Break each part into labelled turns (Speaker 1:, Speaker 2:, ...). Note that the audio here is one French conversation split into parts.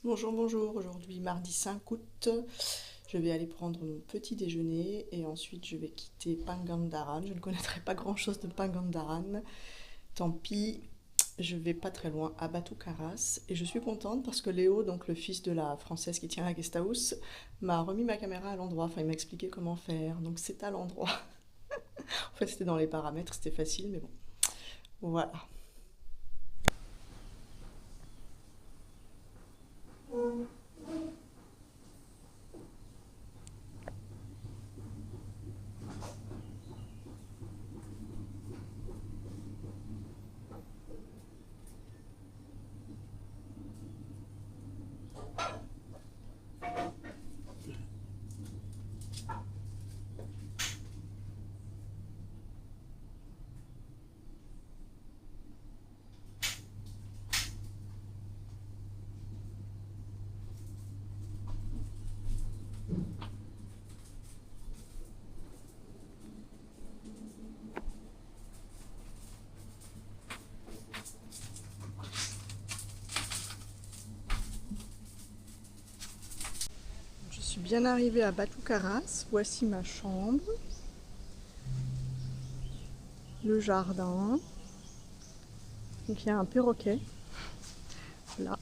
Speaker 1: Bonjour, bonjour. Aujourd'hui, mardi 5 août, je vais aller prendre mon petit déjeuner et ensuite je vais quitter Pangandaran. Je ne connaîtrai pas grand-chose de Pangandaran. Tant pis, je vais pas très loin à Batu Caras et je suis contente parce que Léo, donc le fils de la Française qui tient la guest house, m'a remis ma caméra à l'endroit. Enfin, il m'a expliqué comment faire. Donc c'est à l'endroit. En fait, c'était dans les paramètres, c'était facile, mais bon. Voilà. Je suis bien arrivée à Batu Caras. Voici ma chambre, le jardin. Donc il y a un perroquet là.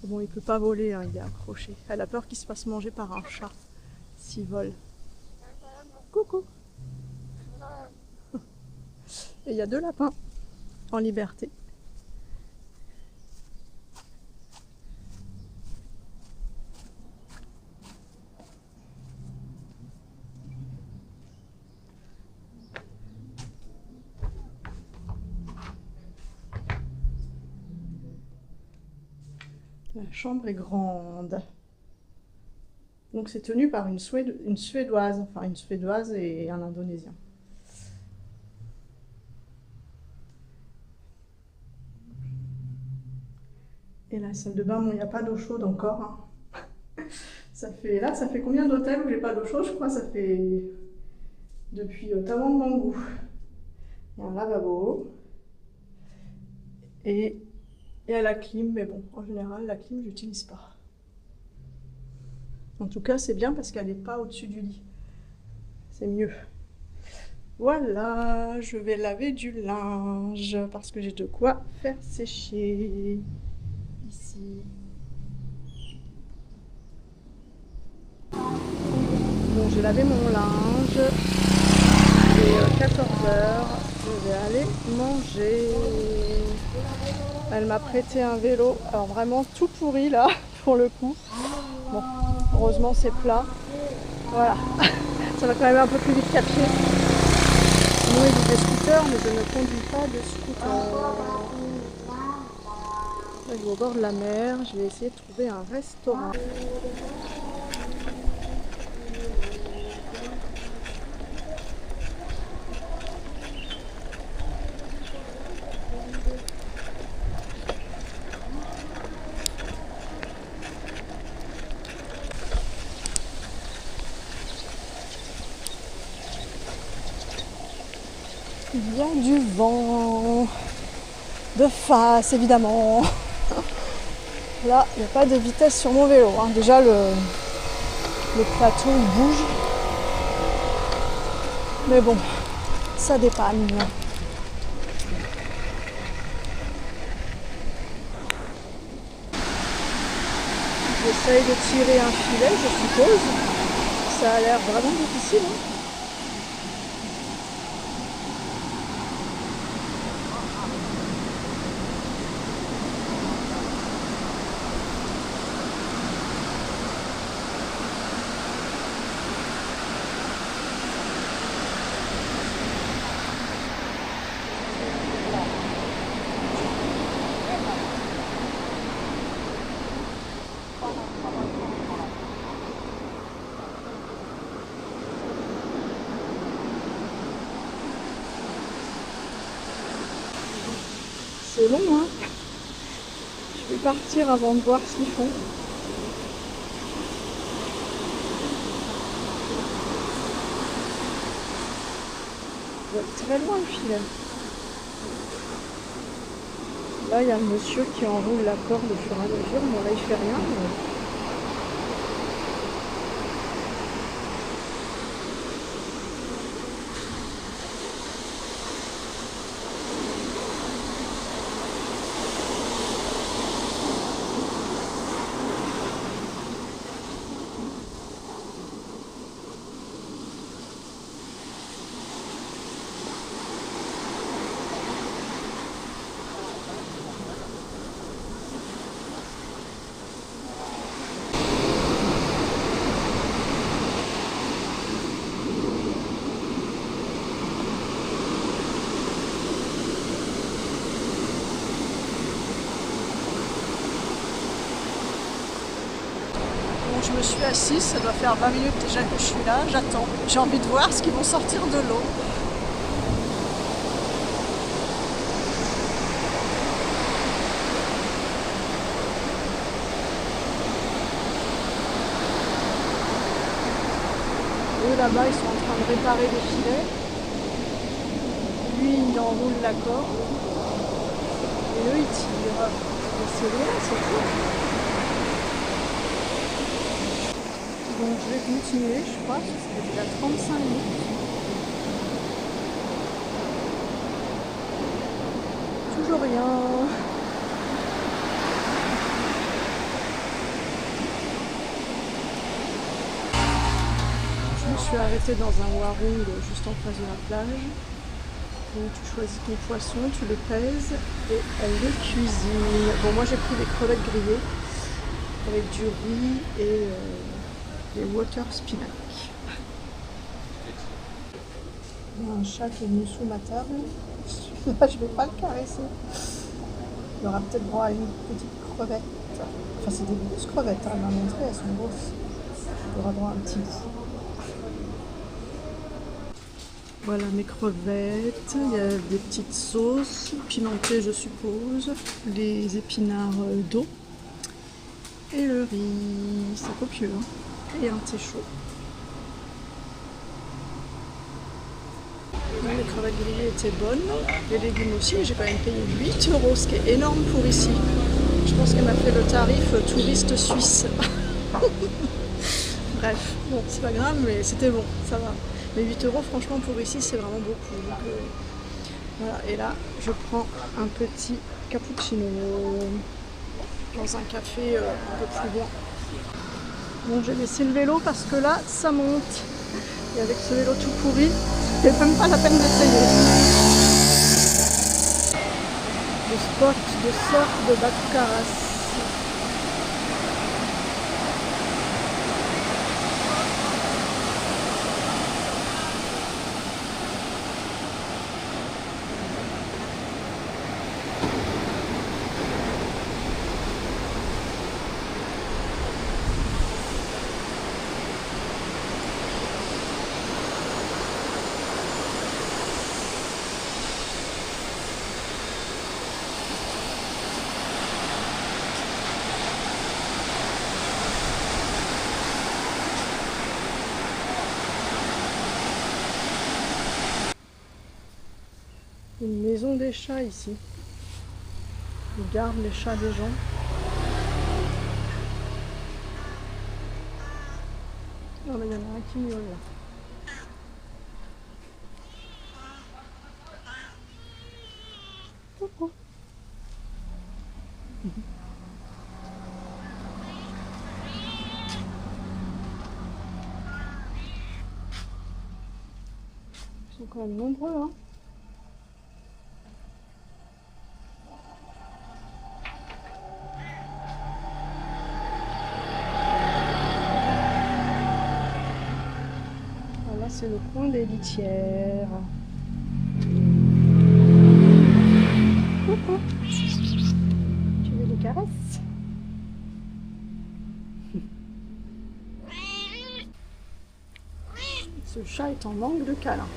Speaker 1: Bon, il peut pas voler, hein, il est accroché. Elle a peur qu'il se fasse manger par un chat s'il vole. Coucou. Et il y a deux lapins en liberté. La chambre est grande. Donc c'est tenu par une Suédoise, enfin une Suédoise et un Indonésien. Et la salle de bain, bon, il n'y a pas d'eau chaude encore, hein. Ça fait combien d'hôtels où j'ai pas d'eau chaude? Je crois que ça fait depuis Tawangangu. Il y a un lavabo et il y a la clim, mais bon, en général, la clim, je n'utilise pas. En tout cas, c'est bien parce qu'elle n'est pas au-dessus du lit. C'est mieux. Voilà, je vais laver du linge parce que j'ai de quoi faire sécher ici. Bon, j'ai lavé mon linge. Il est 14h. Je vais aller manger. Elle m'a prêté un vélo. Alors vraiment tout pourri là, pour le coup. Bon, heureusement c'est plat. Voilà. Ça va quand même un peu plus vite qu'à pied. Nous, il dit des scooters, mais je ne conduis pas de scooter. Là, je vais au bord de la mer. Je vais essayer de trouver un restaurant. Il y a du vent. De face, évidemment. Là, il n'y a pas de vitesse sur mon vélo, hein. Déjà, le plateau, il bouge. Mais bon, ça dépanne. J'essaye de tirer un filet, je suppose. Ça a l'air vraiment difficile, hein. C'est long, hein. Je vais partir avant de voir ce qu'ils font. Je vais très loin le filet. Là, il y a le monsieur qui enroule la corde au fur et à mesure. Bon, là, il fait rien. Mais... je me suis assise, ça doit faire 20 minutes déjà que je suis là, j'attends. J'ai envie de voir ce qu'ils vont sortir de l'eau. Eux là-bas, ils sont en train de réparer des filets. Lui, il enroule la corde. Et eux, ils tirent. Et c'est vrai, c'est tout. Donc je vais continuer, je crois, parce que ça fait déjà 35 minutes. Toujours rien. Je me suis arrêtée dans un warung juste en face de la plage. Donc tu choisis ton poisson, tu le pèses et elle le cuisine. Bon, moi j'ai pris des crevettes grillées avec du riz et des water spinach. Il y a un chat qui est venu sous ma table. Là, je ne vais pas le caresser. Il aura peut-être droit à une petite crevette. Enfin, c'est des grosses crevettes, hein. Elle m'a montré, elles sont grosses. Il aura droit à un petit bout. Voilà mes crevettes. Il y a des petites sauces, pimentées je suppose. Les épinards d'eau. Et le riz. C'est copieux, hein. Et un thé chaud. Les crevettes grillées étaient bonnes, les légumes aussi, mais j'ai quand même payé 8 €, ce qui est énorme pour ici. Je pense qu'elle m'a fait le tarif touriste suisse. Bref, bon, c'est pas grave, mais c'était bon, ça va. Mais 8 € franchement pour ici, c'est vraiment beaucoup. Donc, voilà, et là, je prends un petit cappuccino dans un café un peu plus loin. Bon, j'ai laissé le vélo parce que là, ça monte. Et avec ce vélo tout pourri, c'est même pas la peine d'essayer. Le spot de surf de Batucaras. Une maison des chats ici. Ils gardent les chats des gens. Oh, mais il y en a un qui miaule là. Coucou. Ils sont quand même nombreux, hein. C'est le coin des litières. Coucou. Tu veux des caresses? Ce chat est en manque de câlin.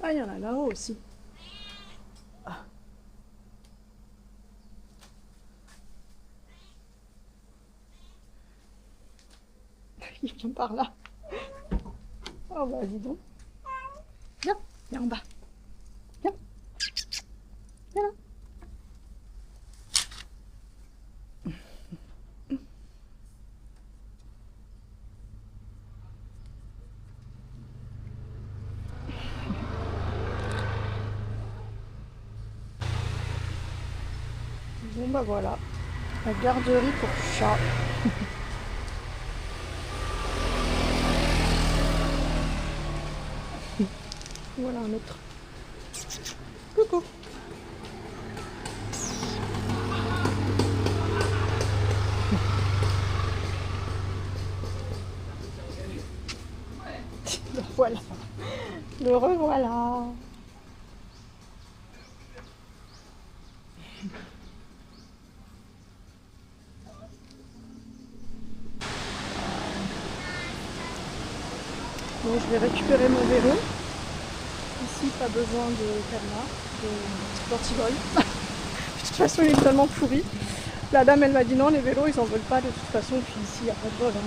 Speaker 1: Ah, il y en a là-haut aussi. Ah. Il vient par là. Oh bah dis donc. Viens, viens en bas. Viens. Viens là. Bon bah voilà, la garderie pour chat. Voilà un autre. Coucou. Le voilà. Le revoilà. Bon, je vais récupérer mon vélo. Ici, pas besoin de cadenas, de portivol. De toute façon, il est tellement pourri. La dame, elle m'a dit non, les vélos, ils en veulent pas de toute façon. Puis ici, il n'y a pas de vol. Hein.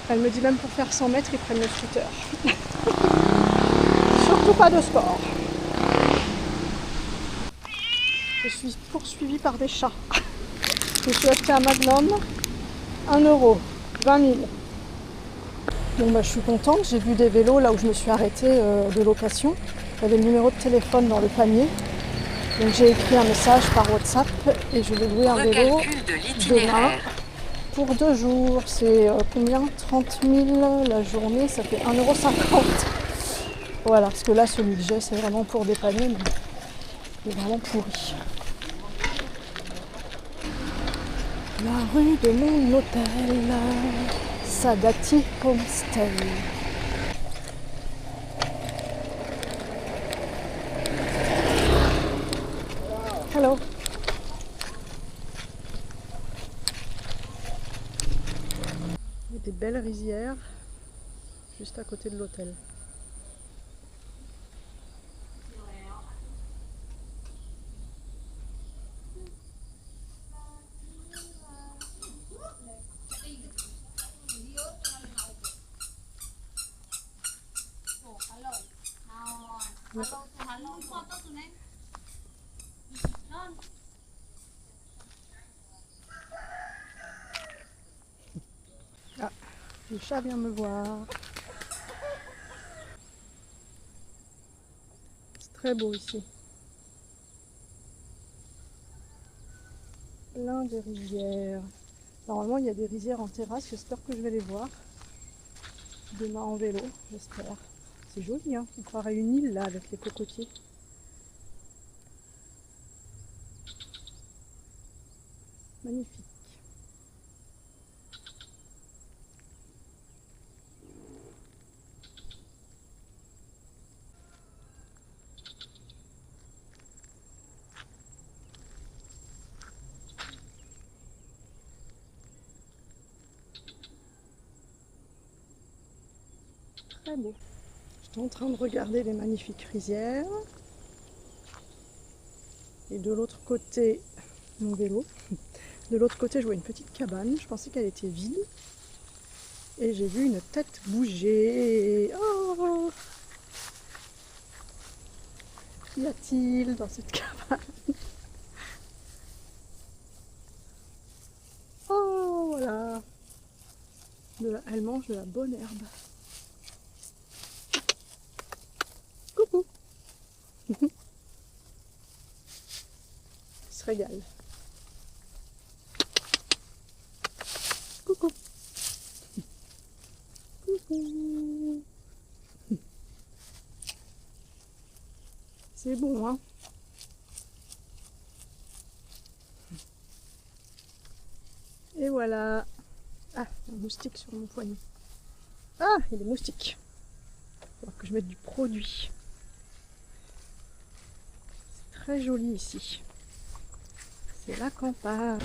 Speaker 1: Elle me dit même pour faire 100 mètres, ils prennent le scooter. Surtout pas de sport. Je suis poursuivie par des chats. Je suis acheté un Magnum, 1 €, 20 000. Bon bah je suis contente, j'ai vu des vélos là où je me suis arrêtée de location. Il y avait le numéro de téléphone dans le panier. Donc j'ai écrit un message par WhatsApp et je vais louer un vélo demain pour 2 jours. C'est combien? 30 000 la journée, ça fait 1,50 €. Voilà, parce que là celui que j'ai c'est vraiment pour dépanner, mais il est vraiment pourri. La rue de mon hôtel, Sadati Homestay. Hello. Il y a des belles rizières juste à côté de l'hôtel. Ah, le chat vient me voir. C'est très beau ici. Plein de rizières. Normalement, il y a des rizières en terrasse. J'espère que je vais les voir. Demain en vélo, j'espère. C'est joli, hein. On croirait une île là avec les cocotiers. Magnifique. Très beau. J'étais en train de regarder les magnifiques rizières. Et de l'autre côté, mon vélo. De l'autre côté, je vois une petite cabane. Je pensais qu'elle était vide. Et j'ai vu une tête bouger. Oh! Qu'y a-t-il dans cette cabane? Oh, voilà. Elle mange de la bonne herbe. Coucou. Il se régale. Coucou. Coucou. C'est bon, hein? Et voilà. Ah, un moustique sur mon poignet. Ah, il y a des moustiques. Il va falloir que je mette du produit. C'est très joli ici. C'est la campagne.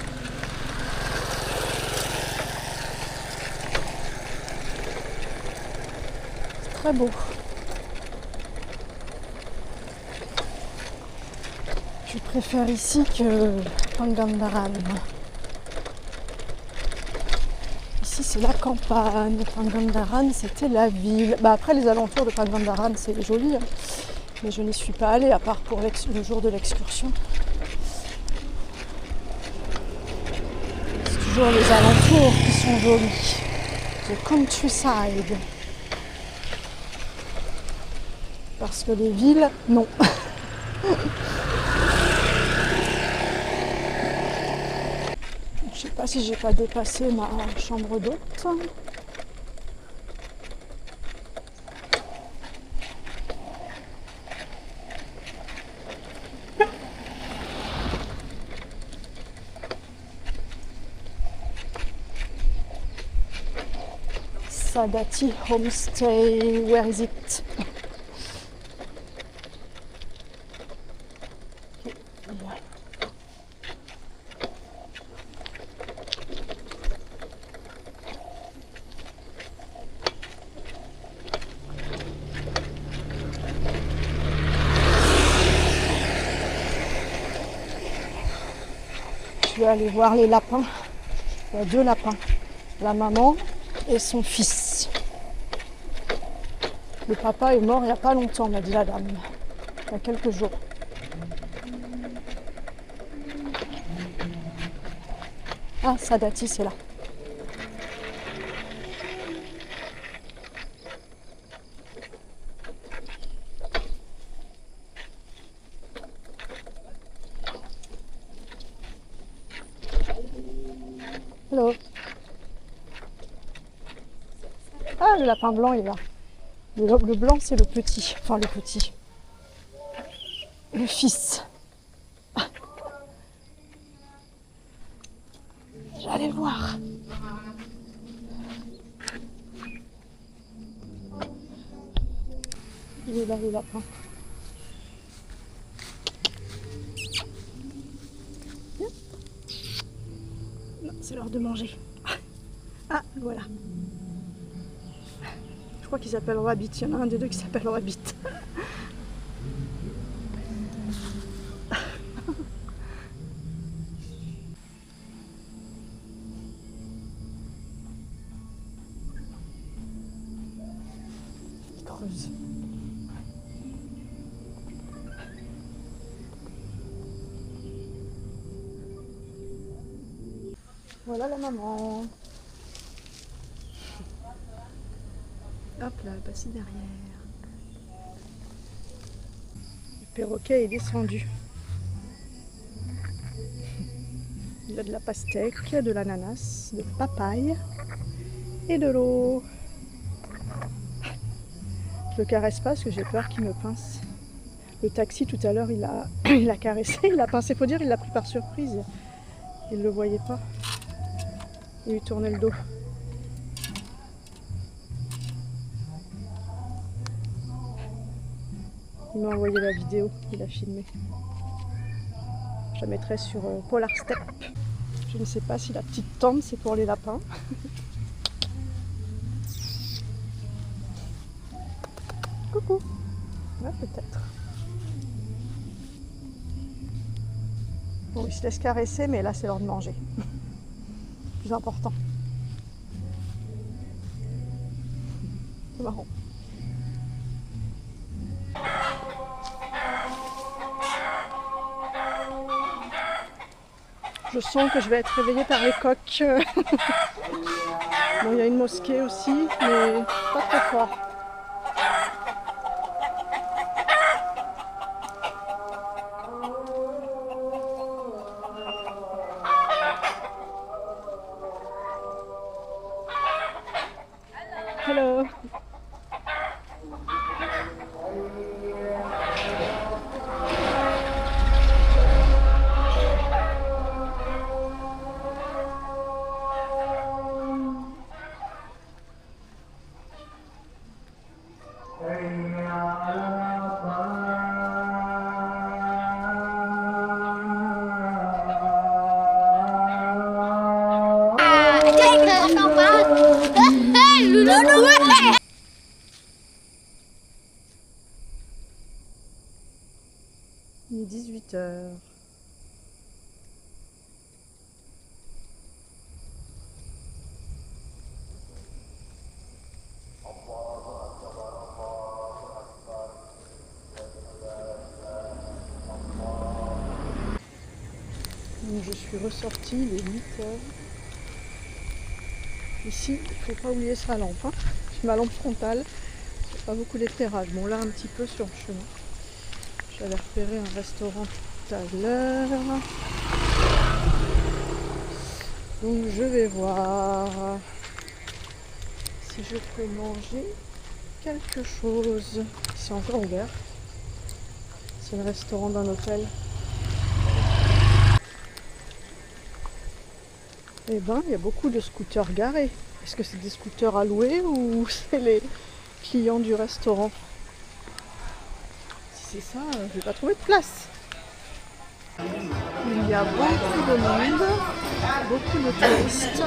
Speaker 1: C'est très beau. Je préfère ici que Pangandaran. Ici c'est la campagne, Pangandaran c'était la ville. Bah, après les alentours de Pangandaran c'est joli, hein. Mais je n'y suis pas allée à part pour le jour de l'excursion. C'est toujours les alentours qui sont jolis. The countryside. Parce que les villes, non. Je sais pas si j'ai pas dépassé ma chambre d'hôte. Sadati Homestay, where is it? Je vais aller voir les lapins. Il y a 2 lapins, la maman et son fils. Le papa est mort il n'y a pas longtemps, m'a dit la dame, il y a quelques jours. Ah, Sadati, c'est là. Hello. Ah, le lapin blanc est là. Le blanc, c'est le petit. Enfin, le petit. Le fils. Je vais aller le voir. Il est là, le lapin. Non, c'est l'heure de manger. Ah, voilà. Je crois qu'il s'appelle Rabbit. Il y en a un des 2 qui s'appelle Rabbit. Il creuse. Voilà la maman. Hop là, elle passe derrière. Le perroquet est descendu. Il y a de la pastèque, de l'ananas, de papaye et de l'eau. Je le caresse pas parce que j'ai peur qu'il me pince. Le taxi tout à l'heure, il a caressé, il a pincé, faut dire, il l'a pris par surprise. Il ne le voyait pas. Il lui tournait le dos. Il m'a envoyé la vidéo, il a filmé. Je la mettrai sur Polar Step. Je ne sais pas si la petite tente c'est pour les lapins. Coucou. Ouais, peut-être. Bon, il se laisse caresser, mais là c'est l'heure de manger. Plus important. C'est marrant. Je sens que je vais être réveillée par les coqs. Bon, il y a une mosquée aussi, mais pas très fort. Hello. Il est 18h. Donc je suis ressortie, il est 8 heures. Ici, il ne faut pas oublier sa lampe. Hein. J'ai ma lampe frontale, j'ai pas beaucoup d'éclairage. Bon là un petit peu sur le chemin. J'avais repéré un restaurant tout à l'heure. Donc je vais voir si je peux manger quelque chose. C'est encore ouvert. C'est le restaurant d'un hôtel. Eh ben, il y a beaucoup de scooters garés. Est-ce que c'est des scooters à louer ou c'est les clients du restaurant? Si c'est ça, je vais pas trouver de place. Il y a beaucoup de monde, beaucoup de touristes.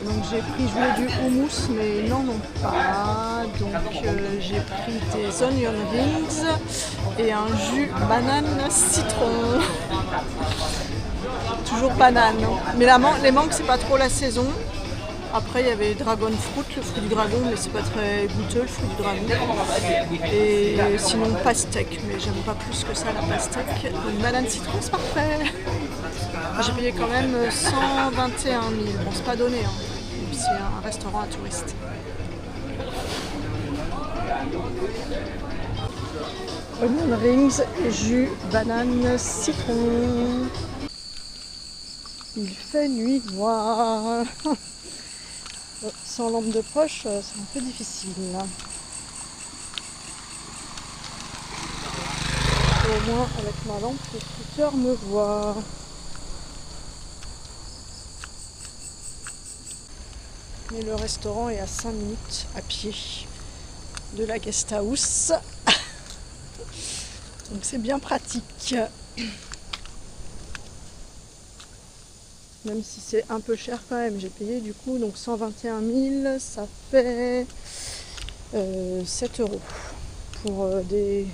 Speaker 1: Donc j'ai pris, je voulais du houmous, mais ils n'en ont pas. Donc j'ai pris des onion rings et un jus banane citron. Toujours banane. Mais les mangues, c'est pas trop la saison. Après, il y avait dragon fruit, le fruit du dragon, mais c'est pas très goûteux, le fruit du dragon. Et sinon, pastèque, mais j'aime pas plus que ça la pastèque. Une banane citron, c'est parfait. J'ai payé quand même 121 000. Bon, c'est pas donné, hein. C'est un restaurant à touristes. Onion rings, jus, banane, citron. Il fait nuit noire. Sans lampe de poche, c'est un peu difficile là. Au moins, avec ma lampe, le scooter me voit. Mais le restaurant est à 5 minutes à pied de la guest house. Donc c'est bien pratique. Même si c'est un peu cher quand même, j'ai payé du coup donc 121 000, ça fait 7 € pour des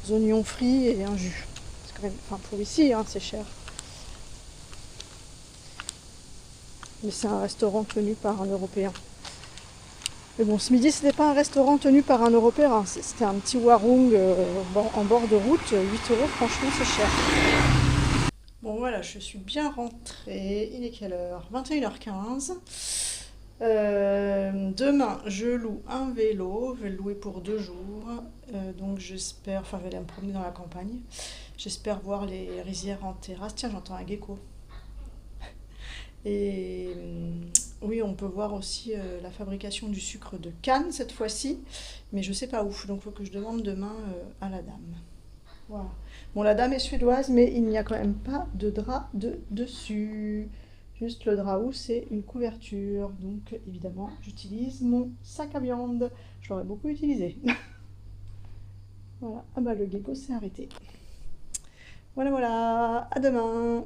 Speaker 1: oignons frits et un jus. C'est quand même, enfin pour ici, hein, c'est cher. Mais c'est un restaurant tenu par un Européen. Mais bon, ce midi, c'était pas un restaurant tenu par un Européen, hein. C'était un petit warung en bord de route, 8 €, franchement c'est cher. Bon voilà, je suis bien rentrée. Il est quelle heure? 21h15. Demain, je loue un vélo. Je vais le louer pour 2 jours. Donc j'espère, enfin je vais aller me promener dans la campagne. J'espère voir les rizières en terrasse. Tiens, j'entends un gecko. Et oui, on peut voir aussi la fabrication du sucre de canne cette fois-ci. Mais je sais pas où. Donc il faut que je demande demain à la dame. Voilà. Bon, la dame est suédoise, mais il n'y a quand même pas de drap dessus. Juste le drap où c'est une couverture. Donc, évidemment, j'utilise mon sac à viande. Je l'aurais beaucoup utilisé. Voilà. Ah bah, le gecko s'est arrêté. Voilà, voilà. À demain.